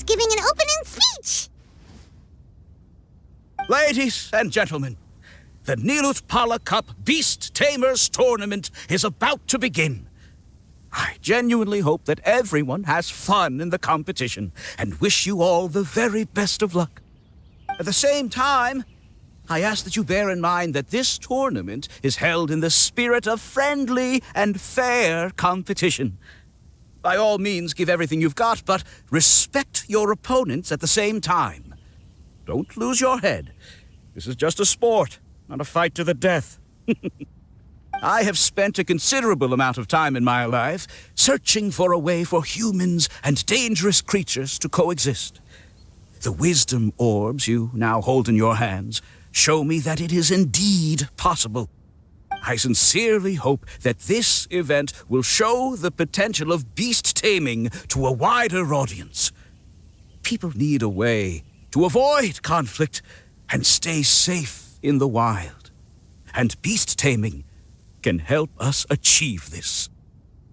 Giving an opening speech! Ladies and gentlemen, the Nilotpalotus Cup Beast Tamers Tournament is about to begin. I genuinely hope that everyone has fun in the competition and wish you all the very best of luck. At the same time, I ask that you bear in mind that this tournament is held in the spirit of friendly and fair competition. By all means, give everything you've got, but respect your opponents at the same time. Don't lose your head. This is just a sport, not a fight to the death. I have spent a considerable amount of time in my life searching for a way for humans and dangerous creatures to coexist. The wisdom orbs you now hold in your hands show me that it is indeed possible. I sincerely hope that this event will show the potential of beast taming to a wider audience. People need a way to avoid conflict and stay safe in the wild. And beast taming can help us achieve this.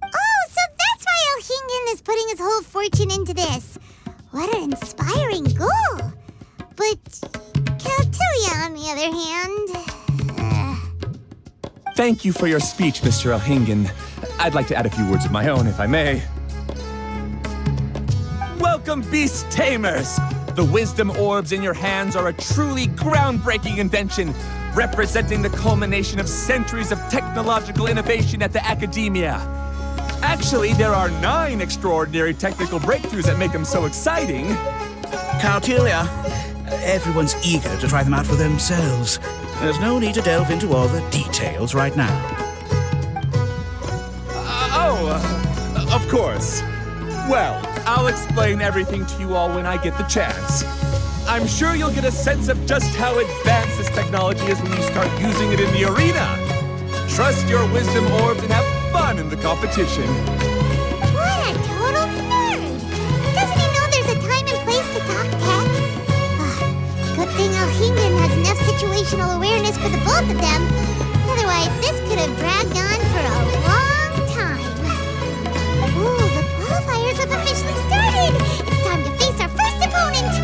Oh, so that's why Elhingen is putting his whole fortune into this. What an inspiring goal. But Caltilia, on the other hand... Thank you for your speech, Mr. Elhingen. I'd like to add a few words of my own, if I may. Welcome, Beast Tamers! The wisdom orbs in your hands are a truly groundbreaking invention, representing the culmination of centuries of technological innovation at the academia. Actually, there are 9 extraordinary technical breakthroughs that make them so exciting. Caltilia, everyone's eager to try them out for themselves. There's no need to delve into all the details right now. Of course. Well, I'll explain everything to you all when I get the chance. I'm sure you'll get a sense of just how advanced this technology is when you start using it in the arena. Trust your wisdom orbs and have fun in the competition. What a total nerd! Doesn't he know there's a time and place to talk tech? Good thing Elhingen has enough situational awareness for the both of them. Otherwise, this could have dragged on for a long time. Ooh, the qualifiers have officially started! It's time to face our first opponent!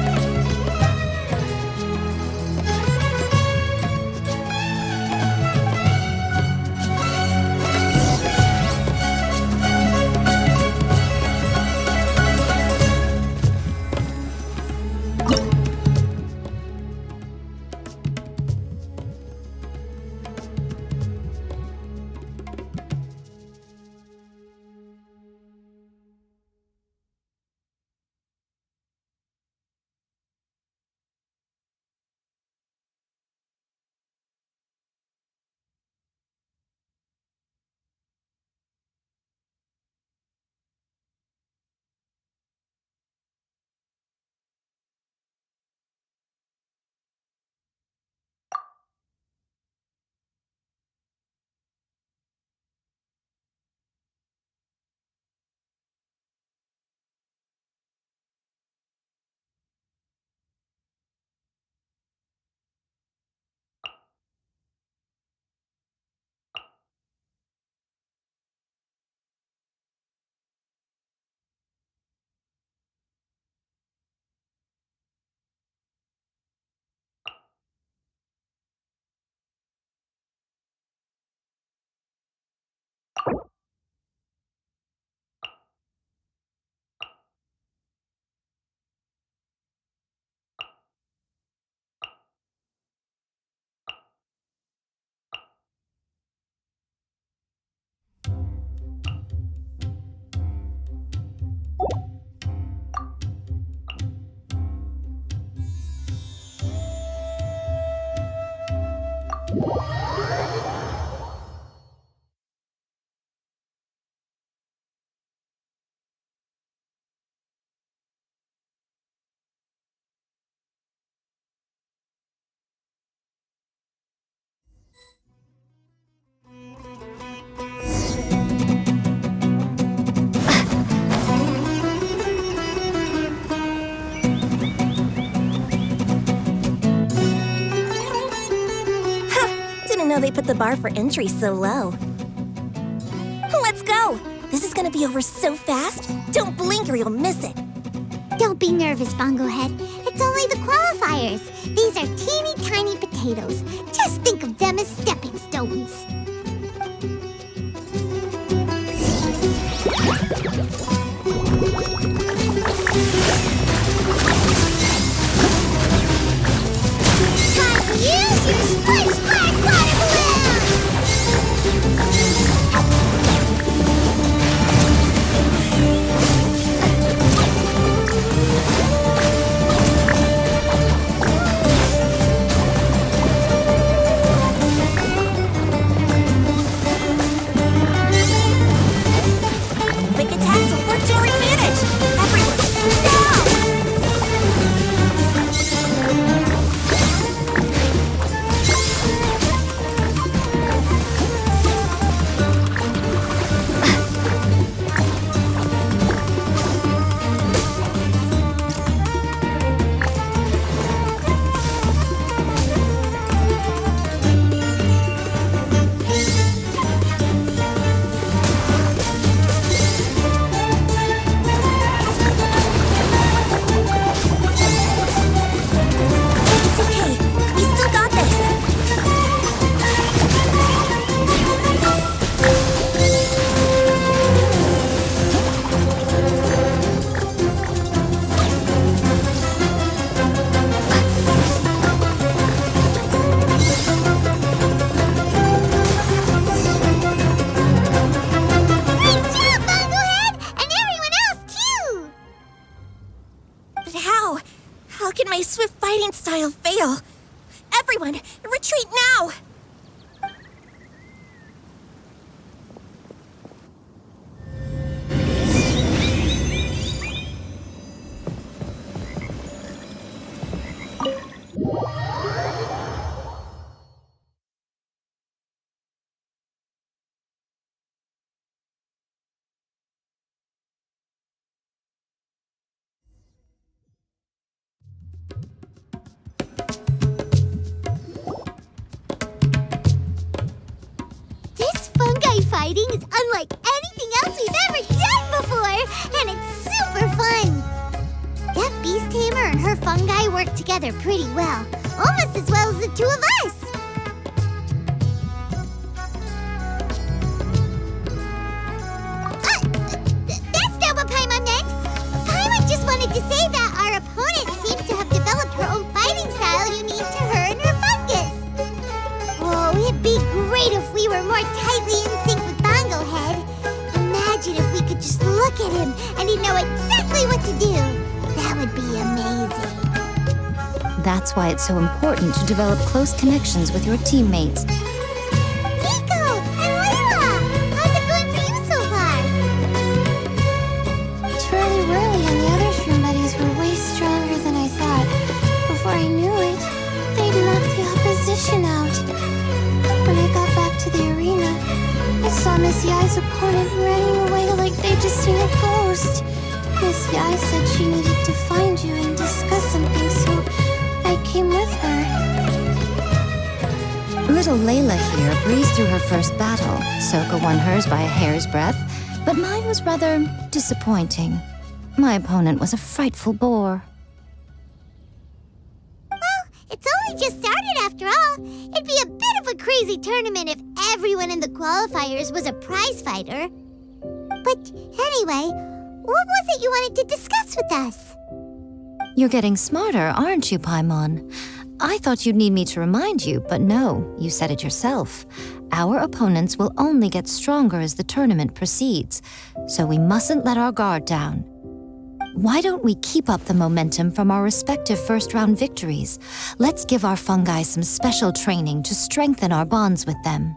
know they put the bar for entry so low. Let's go! This is gonna be over so fast. Don't blink or you'll miss it. Don't be nervous, Bongohead. It's only the qualifiers. These are teeny tiny potatoes. Just think of them as stepping stones. Time to use your splash splash water balloon! Quick attacks will work to our advantage. Everyone, now! It's okay. We still got this. Great job, Bongohead! And everyone else, too! But how? How can my swift fighting style fail? Everyone, retreat now! This fungi fighting is unlike anything else we've ever done before, and it's super fun. That beast tamer and her fungi work together pretty well, almost as well as the two of us. That's not what Paimon meant. Paimon just wanted to say that our opponent seems to have developed her own fighting style unique to her and her fungus. Oh, it'd be great if we were more tightly in sync with Bongohead. Imagine if we could just look at him and he'd know exactly what to do. That would be amazing. That's why it's so important to develop close connections with your teammates. Nico and Layla, how's it going for you so far? Twirly Whirly and the other shroom buddies were way stronger than I thought. Before I knew it, they'd knocked the opposition out. When I got back to the arena, I saw Miss Yai's opponent running away like they'd just seen a ghost. Miss Yai said she needed to find you and discuss something, so I came with her. Little Layla here breezed through her first battle. Soka won hers by a hair's breadth, but mine was rather disappointing. My opponent was a frightful bore. Well, it's only just started after all. It'd be a bit of a crazy tournament if everyone in the qualifiers was a prize fighter. But anyway, what was it you wanted to discuss with us? You're getting smarter, aren't you, Paimon? I thought you'd need me to remind you, but no, you said it yourself. Our opponents will only get stronger as the tournament proceeds, so we mustn't let our guard down. Why don't we keep up the momentum from our respective first-round victories? Let's give our fungi some special training to strengthen our bonds with them.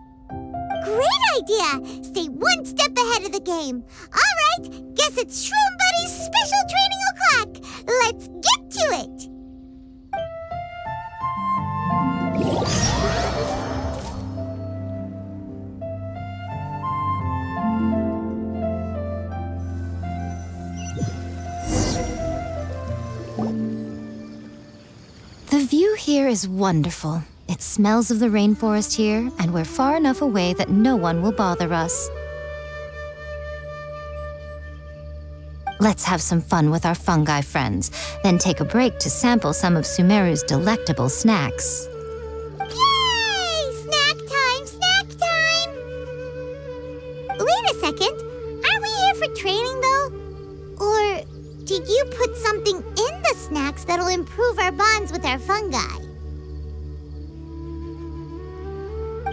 Great idea! Stay one step ahead of the game. All right, guess it's Shroom Buddy's special training o'clock. Let's get to it! The view here is wonderful. It smells of the rainforest here, and we're far enough away that no one will bother us. Let's have some fun with our fungi friends, then take a break to sample some of Sumeru's delectable snacks. Yay! Snack time! Snack time! Wait a second. Aren't we here for training, though? Or did you put something in the snacks that'll improve our bonds with our fungi?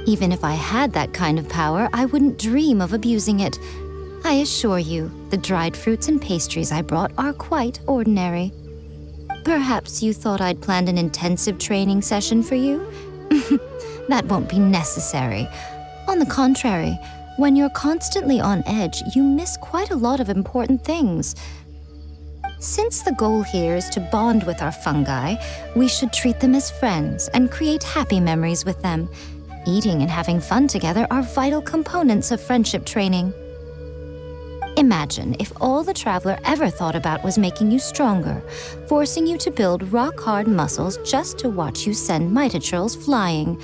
Even if I had that kind of power, I wouldn't dream of abusing it. I assure you, the dried fruits and pastries I brought are quite ordinary. Perhaps you thought I'd planned an intensive training session for you? That won't be necessary. On the contrary, when you're constantly on edge, you miss quite a lot of important things. Since the goal here is to bond with our fungi, we should treat them as friends and create happy memories with them. Eating and having fun together are vital components of friendship training. Imagine if all the Traveler ever thought about was making you stronger, forcing you to build rock-hard muscles just to watch you send mitochurls flying.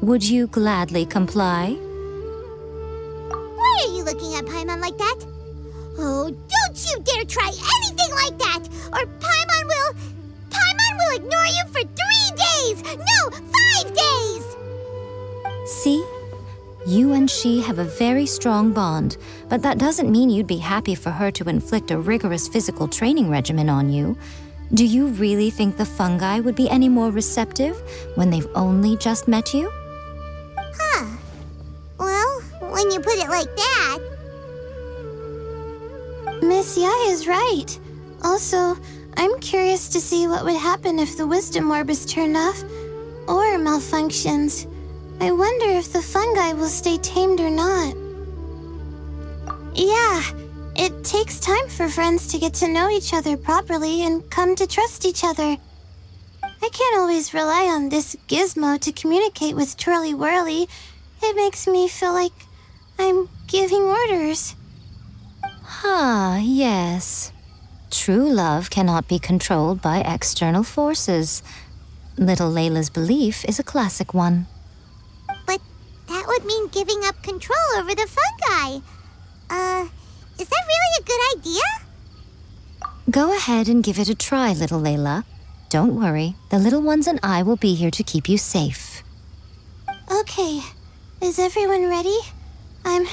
Would you gladly comply? Why are you looking at Paimon like that? Oh, don't you dare try anything like that, or Paimon will ignore you for 3 days! No, 5 days! See? You and she have a very strong bond, but that doesn't mean you'd be happy for her to inflict a rigorous physical training regimen on you. Do you really think the fungi would be any more receptive when they've only just met you? Huh. Well, when you put it like that... Miss Yai is right. Also, I'm curious to see what would happen if the wisdom orb is turned off or malfunctions. I wonder if the fungi will stay tamed or not. Yeah, it takes time for friends to get to know each other properly and come to trust each other. I can't always rely on this gizmo to communicate with Twirly Whirly. It makes me feel like I'm giving orders. Ah, yes. True love cannot be controlled by external forces. Little Layla's belief is a classic one. But that would mean giving up control over the fungi. Is that really a good idea? Go ahead and give it a try, little Layla. Don't worry, the little ones and I will be here to keep you safe. Okay, is everyone ready? I'm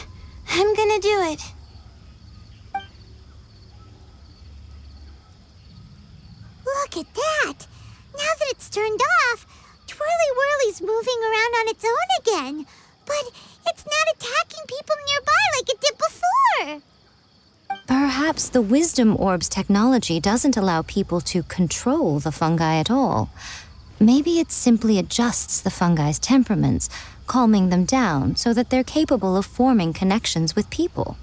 gonna do it. Look at that! Now that it's turned off, Twirly Whirly's moving around on its own again. But it's not attacking people nearby like it did before. Perhaps the Wisdom Orb's technology doesn't allow people to control the fungi at all. Maybe it simply adjusts the fungi's temperaments, calming them down so that they're capable of forming connections with people.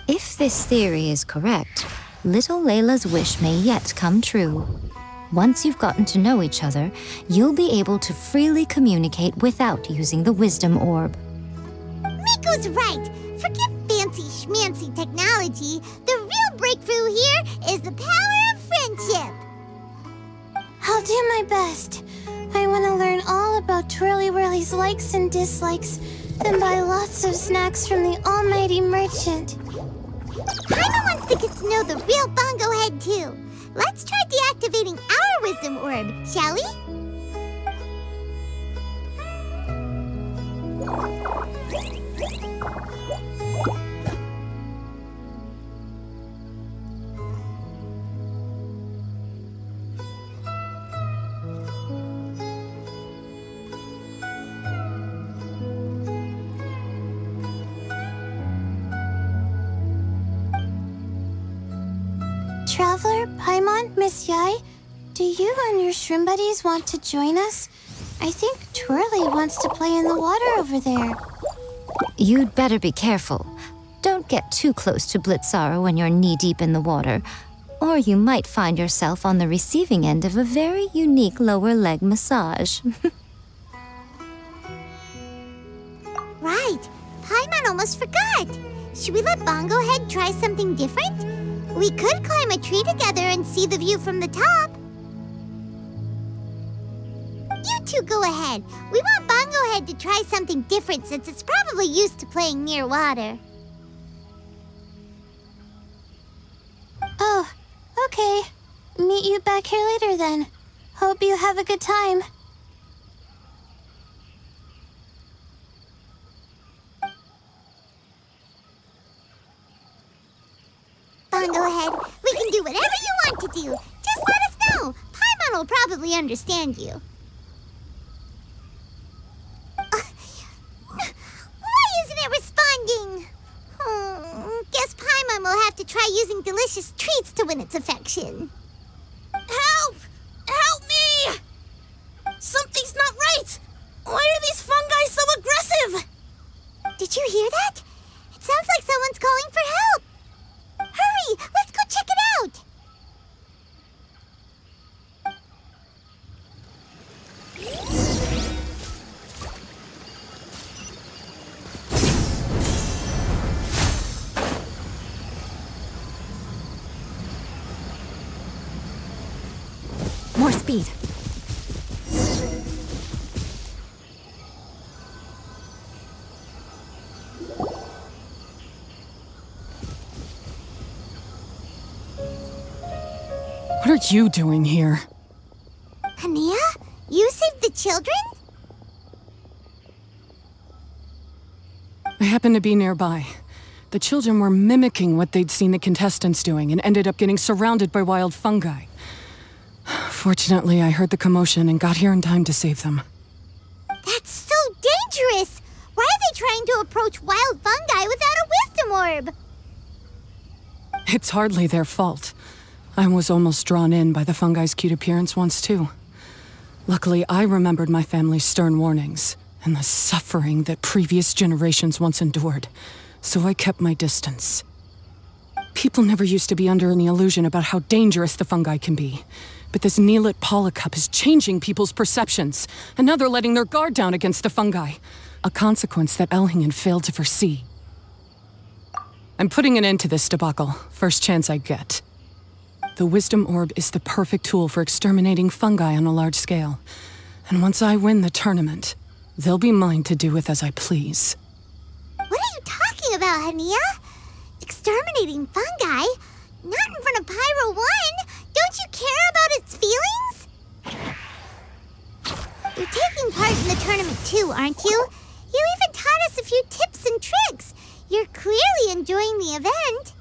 If this theory is correct, little Layla's wish may yet come true. Once you've gotten to know each other, you'll be able to freely communicate without using the Wisdom Orb. Miko's right. Forget fancy schmancy technology. The real breakthrough here is the power of friendship. I'll do my best. I want to learn all about Twirly Whirly's likes and dislikes, and buy lots of snacks from the almighty merchant. Paimon wants to get to know the real Bongo Head, too. Let's try deactivating our Wisdom Orb, shall we? Traveler, Paimon, Miss Yai, do you and your shrimp buddies want to join us? I think Twirly wants to play in the water over there. You'd better be careful. Don't get too close to Blitzara when you're knee-deep in the water, or you might find yourself on the receiving end of a very unique lower leg massage. Right. Paimon almost forgot. Should we let Bongo Head try something different? We could climb a tree together and see the view from the top. You two go ahead. We want Bongo Head to try something different since it's probably used to playing near water. Oh, okay. Meet you back here later then. Hope you have a good time. Bongo Head, we can do whatever you want to do. Just let us know. Paimon will probably understand you. Why isn't it responding? Guess Paimon will have to try using delicious treats to win its affection. Help! Help me! Something's not right! Why are these fungi so aggressive? Did you hear that? It sounds like someone's calling for help. Hurry! Let's go check it out! More speed. What are you doing here? Hania? You saved the children? I happened to be nearby. The children were mimicking what they'd seen the contestants doing and ended up getting surrounded by wild fungi. Fortunately, I heard the commotion and got here in time to save them. That's so dangerous! Why are they trying to approach wild fungi without a wisdom orb? It's hardly their fault. I was almost drawn in by the fungi's cute appearance once, too. Luckily, I remembered my family's stern warnings and the suffering that previous generations once endured, so I kept my distance. People never used to be under any illusion about how dangerous the fungi can be. But this nilotpalotus is changing people's perceptions, and now they're letting their guard down against the fungi, a consequence that Elhingen failed to foresee. I'm putting an end to this debacle, first chance I get. The wisdom orb is the perfect tool for exterminating fungi on a large scale, and once I win the tournament, they'll be mine to do with as I please. What are you talking about, Hania? Exterminating fungi? Not in front of Pyro 1! Don't you care about its feelings? You're taking part in the tournament too, aren't you? You even taught us a few tips and tricks. You're clearly enjoying the event.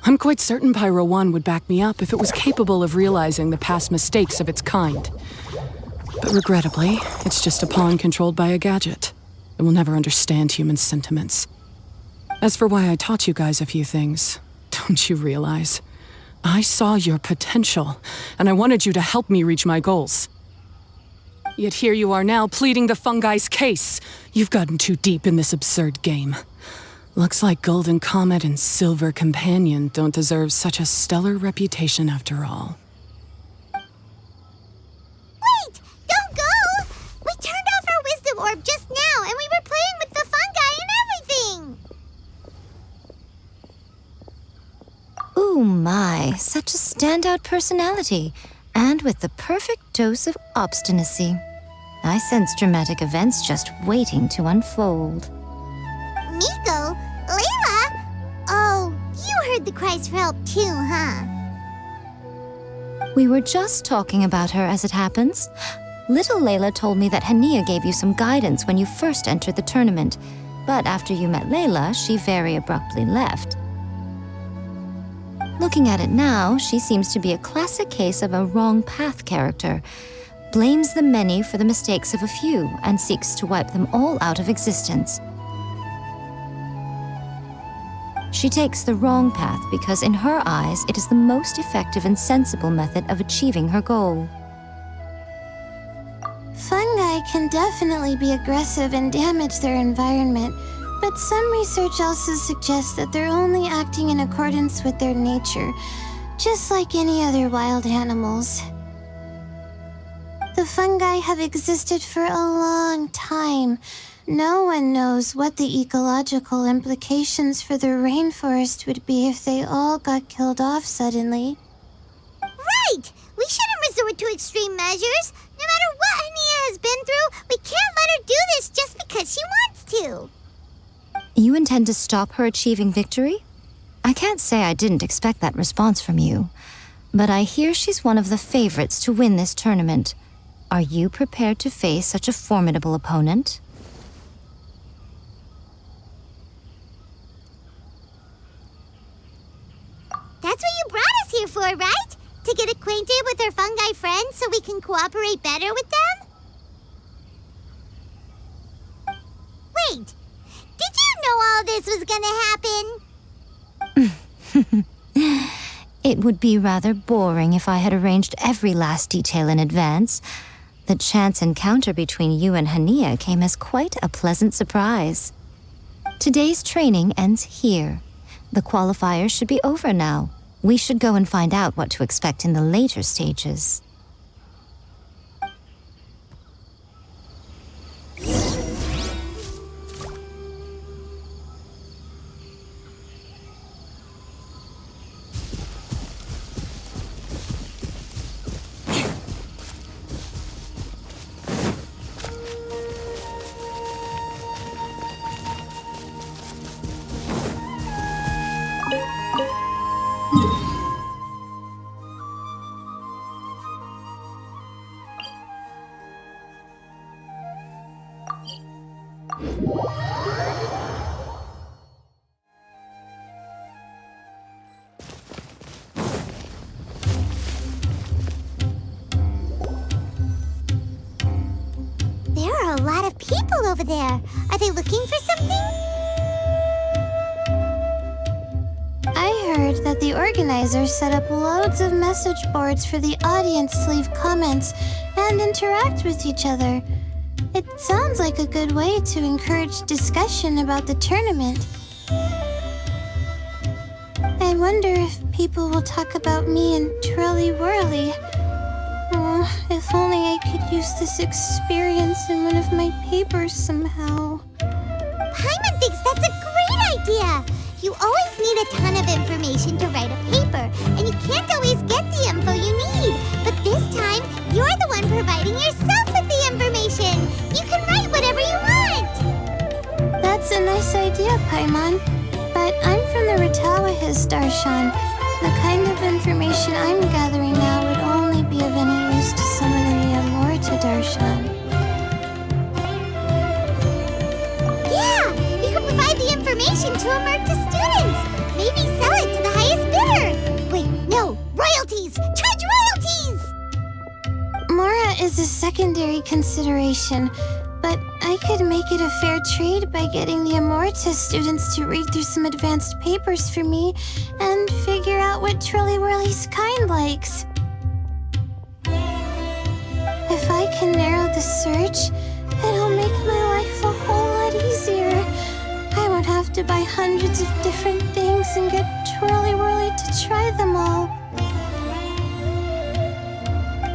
I'm quite certain Pyro 1 would back me up if it was capable of realizing the past mistakes of its kind. But regrettably, it's just a pawn controlled by a gadget. It will never understand human sentiments. As for why I taught you guys a few things, don't you realize? I saw your potential, and I wanted you to help me reach my goals. Yet here you are now pleading the fungi's case. You've gotten too deep in this absurd game. Looks like Golden Comet and Silver Companion don't deserve such a stellar reputation after all. Wait! Don't go! We turned off our wisdom orb just now, and we were playing with the fungi and everything! Ooh my, such a standout personality, and with the perfect dose of obstinacy. I sense dramatic events just waiting to unfold. Nico? Layla? Oh, you heard the cries for help too, huh? We were just talking about her as it happens. Little Layla told me that Hania gave you some guidance when you first entered the tournament, but after you met Layla, she very abruptly left. Looking at it now, she seems to be a classic case of a wrong path character. Blames the many for the mistakes of a few and seeks to wipe them all out of existence. She takes the wrong path because in her eyes it is the most effective and sensible method of achieving her goal. Fungi can definitely be aggressive and damage their environment, but some research also suggests that they're only acting in accordance with their nature, just like any other wild animals. The fungi have existed for a long time. No one knows what the ecological implications for the rainforest would be if they all got killed off suddenly. Right! We shouldn't resort to extreme measures, no matter what Hania has been through, we can't let her do this just because she wants to. You intend to stop her achieving victory? I can't say I didn't expect that response from you, but I hear she's one of the favorites to win this tournament. Are you prepared to face such a formidable opponent? That's what you brought us here for, right? To get acquainted with our fungi friends so we can cooperate better with them? Wait, did you know all this was gonna happen? It would be rather boring if I had arranged every last detail in advance. The chance encounter between you and Hania came as quite a pleasant surprise. Today's training ends here. The qualifiers should be over now. We should go and find out what to expect in the later stages. There are a lot of people over there. Are they looking for something? I heard that the organizers set up loads of message boards for the audience to leave comments and interact with each other. It sounds like a good way to encourage discussion about the tournament. I wonder if people will talk about me and Twirly Whirly. Oh, if only I could use this experience in one of my papers somehow. Paimon thinks that's a great idea. You always need a ton of information to write a paper, and you can't always get the info you need. But this time, you're the one providing yourself with the information. You can write whatever you want. That's a nice idea, Paimon. But I'm from the Retournez Darshan. The kind of information I'm gathering now would only be of any use to someone in the Amorta Darshan. Yeah, you can provide the information to Amorta students. Maybe sell it to the highest bidder. Wait, no, royalties! Charge royalties! Mora is a secondary consideration, but I could make it a fair trade by getting the Amorta students to read through some advanced papers for me and figure out what Twirly Whirly's kind likes. If I can narrow the search, it'll make my life a whole lot easier. I won't have to buy hundreds of different things and get Twirly Whirly to try them all.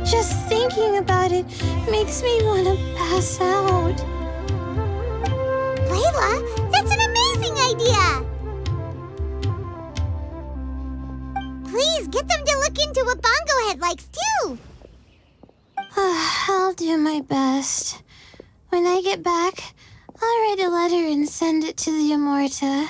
Just thinking about it makes me want to pass out. Layla, that's an amazing idea! Please, get them to look into what Bongo Head likes, too! I'll do my best. When I get back, I'll write a letter and send it to the Amorta.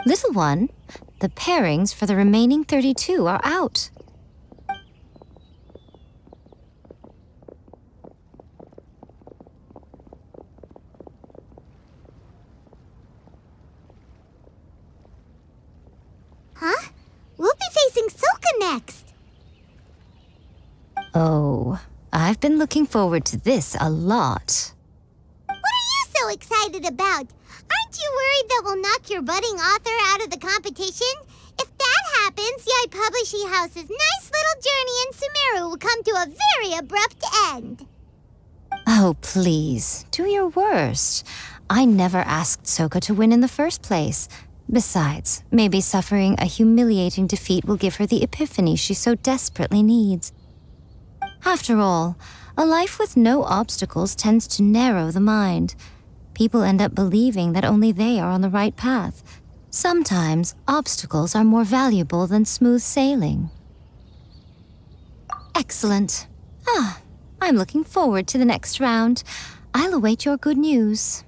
Little one, the pairings for the remaining 32 are out. Huh? We'll be facing Silka next. Oh, I've been looking forward to this a lot. What are you so excited about? Aren't you worried that we'll knock your budding author out of the competition? If that happens, Yai Publishing House's nice little journey in Sumeru will come to a very abrupt end. Oh, please, do your worst. I never asked Soka to win in the first place. Besides, maybe suffering a humiliating defeat will give her the epiphany she so desperately needs. After all, a life with no obstacles tends to narrow the mind. People end up believing that only they are on the right path. Sometimes obstacles are more valuable than smooth sailing. Excellent. I'm looking forward to the next round. I'll await your good news.